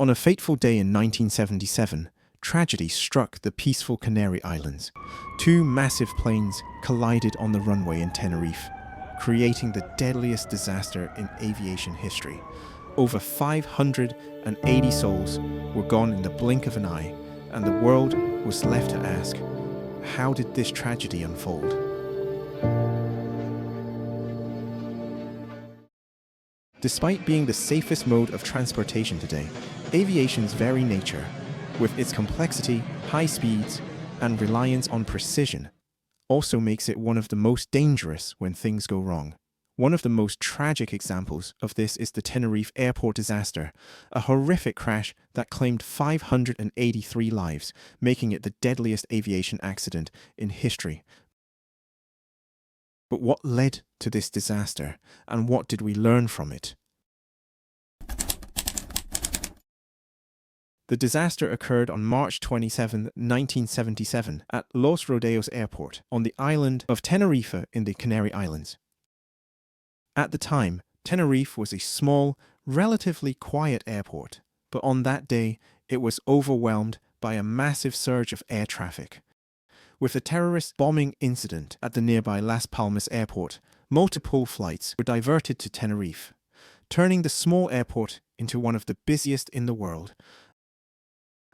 On a fateful day in 1977, tragedy struck the peaceful Canary Islands. Two massive planes collided on the runway in Tenerife, creating the deadliest disaster in aviation history. Over 580 souls were gone in the blink of an eye, and the world was left to ask, how did this tragedy unfold? Despite being the safest mode of transportation today, aviation's very nature, with its complexity, high speeds, and reliance on precision, also makes it one of the most dangerous when things go wrong. One of the most tragic examples of this is the Tenerife Airport Disaster, a horrific crash that claimed 583 lives, making it the deadliest aviation accident in history. But what led to this disaster, and what did we learn from it? The disaster occurred on March 27, 1977, at Los Rodeos Airport on the island of Tenerife in the Canary Islands. At the time, Tenerife was a small, relatively quiet airport, but on that day, it was overwhelmed by a massive surge of air traffic. With a terrorist bombing incident at the nearby Las Palmas airport, multiple flights were diverted to Tenerife, turning the small airport into one of the busiest in the world.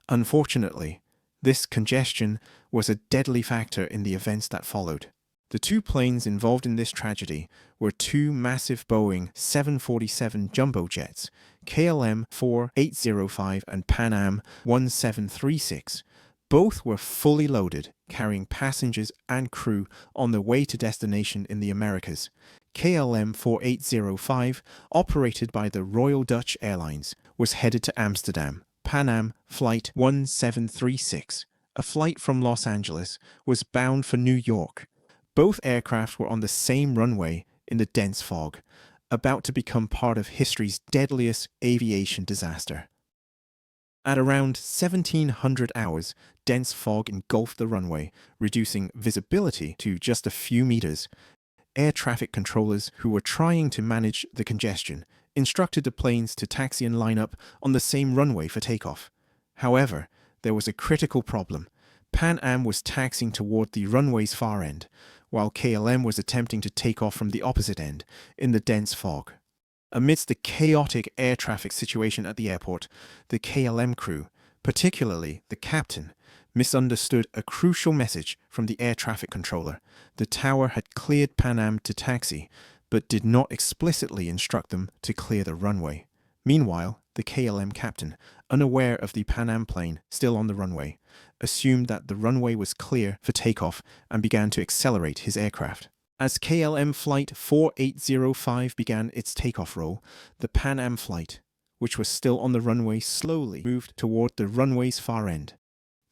Unfortunately, this congestion was a deadly factor in the events that followed. The two planes involved in this tragedy were two massive Boeing 747 jumbo jets, KLM 4805 and Pan Am 1736. Both were fully loaded, carrying passengers and crew on their way to destination in the Americas. KLM 4805, operated by the Royal Dutch Airlines, was headed to Amsterdam. Pan Am Flight 1736, a flight from Los Angeles, was bound for New York. Both aircraft were on the same runway in the dense fog, about to become part of history's deadliest aviation disaster. At around 1700 hours, dense fog engulfed the runway, reducing visibility to just a few meters. Air traffic controllers, who were trying to manage the congestion, instructed the planes to taxi and line up on the same runway for takeoff. However, there was a critical problem. Pan Am was taxiing toward the runway's far end, while KLM was attempting to take off from the opposite end in the dense fog. Amidst the chaotic air traffic situation at the airport, the KLM crew, particularly the captain, misunderstood a crucial message from the air traffic controller. The tower had cleared Pan Am to taxi, but did not explicitly instruct them to clear the runway. Meanwhile, the KLM captain, unaware of the Pan Am plane still on the runway, assumed that the runway was clear for takeoff and began to accelerate his aircraft. As KLM Flight 4805 began its takeoff roll, the Pan Am flight, which was still on the runway, slowly moved toward the runway's far end.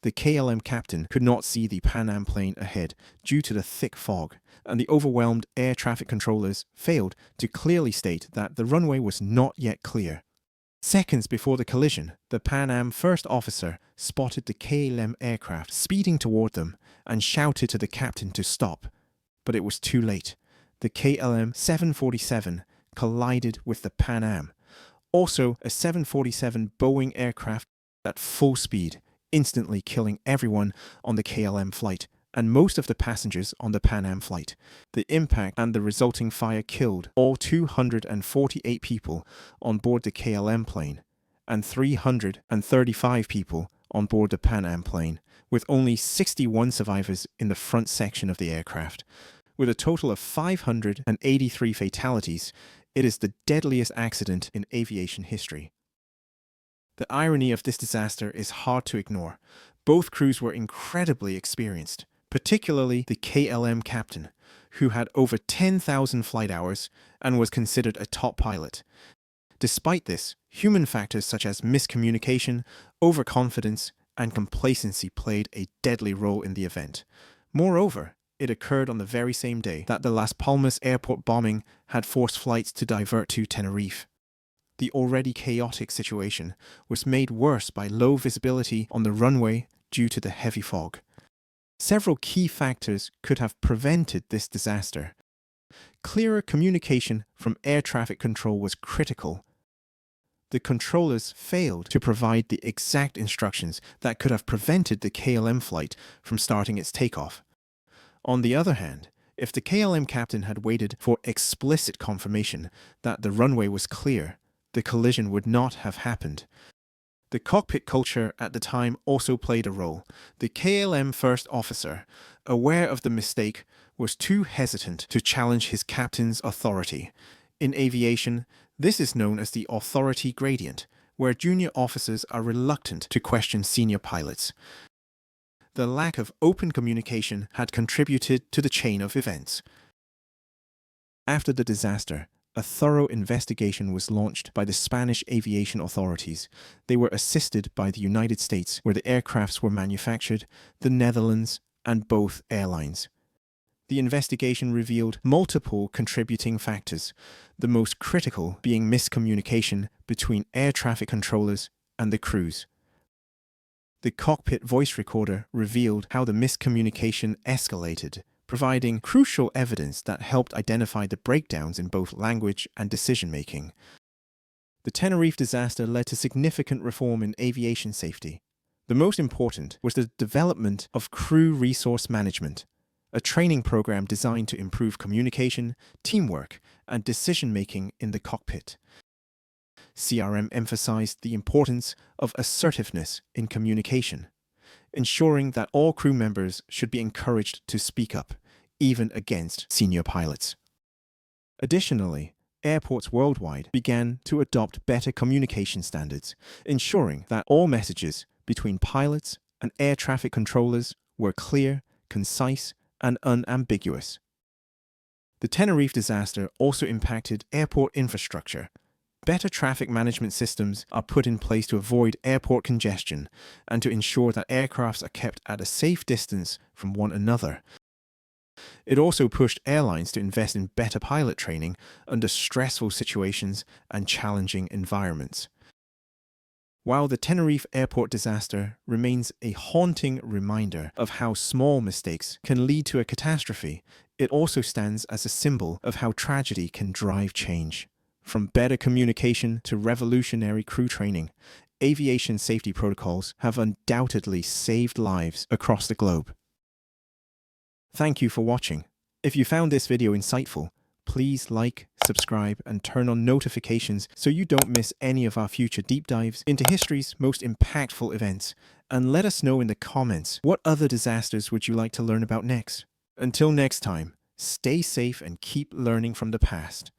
The KLM captain could not see the Pan Am plane ahead due to the thick fog, and the overwhelmed air traffic controllers failed to clearly state that the runway was not yet clear. Seconds before the collision, the Pan Am first officer spotted the KLM aircraft speeding toward them and shouted to the captain to stop. But it was too late. The KLM 747 collided with the Pan Am, also a 747 Boeing aircraft at full speed, instantly killing everyone on the KLM flight and most of the passengers on the Pan Am flight. The impact and the resulting fire killed all 248 people on board the KLM plane and 335 people on board the Pan Am plane, with only 61 survivors in the front section of the aircraft. With a total of 583 fatalities, it is the deadliest accident in aviation history. The irony of this disaster is hard to ignore. Both crews were incredibly experienced, particularly the KLM captain, who had over 10,000 flight hours and was considered a top pilot. Despite this, human factors such as miscommunication, overconfidence, and complacency played a deadly role in the event. Moreover, it occurred on the very same day that the Las Palmas airport bombing had forced flights to divert to Tenerife. The already chaotic situation was made worse by low visibility on the runway due to the heavy fog. Several key factors could have prevented this disaster. Clearer communication from air traffic control was critical. The controllers failed to provide the exact instructions that could have prevented the KLM flight from starting its takeoff. On the other hand, if the KLM captain had waited for explicit confirmation that the runway was clear, the collision would not have happened. The cockpit culture at the time also played a role. The KLM first officer, aware of the mistake, was too hesitant to challenge his captain's authority. In aviation, this is known as the authority gradient, where junior officers are reluctant to question senior pilots. The lack of open communication had contributed to the chain of events. After the disaster, a thorough investigation was launched by the Spanish aviation authorities. They were assisted by the United States, where the aircrafts were manufactured, the Netherlands, and both airlines. The investigation revealed multiple contributing factors, the most critical being miscommunication between air traffic controllers and the crews. The cockpit voice recorder revealed how the miscommunication escalated, providing crucial evidence that helped identify the breakdowns in both language and decision-making. The Tenerife disaster led to significant reform in aviation safety. The most important was the development of crew resource management, a training program designed to improve communication, teamwork, and decision-making in the cockpit. CRM emphasized the importance of assertiveness in communication, ensuring that all crew members should be encouraged to speak up, even against senior pilots. Additionally, airports worldwide began to adopt better communication standards, ensuring that all messages between pilots and air traffic controllers were clear, concise, and unambiguous. The Tenerife disaster also impacted airport infrastructure. Better traffic management systems are put in place to avoid airport congestion and to ensure that aircrafts are kept at a safe distance from one another. It also pushed airlines to invest in better pilot training under stressful situations and challenging environments. While the Tenerife Airport disaster remains a haunting reminder of how small mistakes can lead to a catastrophe, it also stands as a symbol of how tragedy can drive change. From better communication to revolutionary crew training, aviation safety protocols have undoubtedly saved lives across the globe. Thank you for watching. If you found this video insightful, please like, subscribe, and turn on notifications so you don't miss any of our future deep dives into history's most impactful events. And let us know in the comments, what other disasters would you like to learn about next? Until next time, stay safe and keep learning from the past.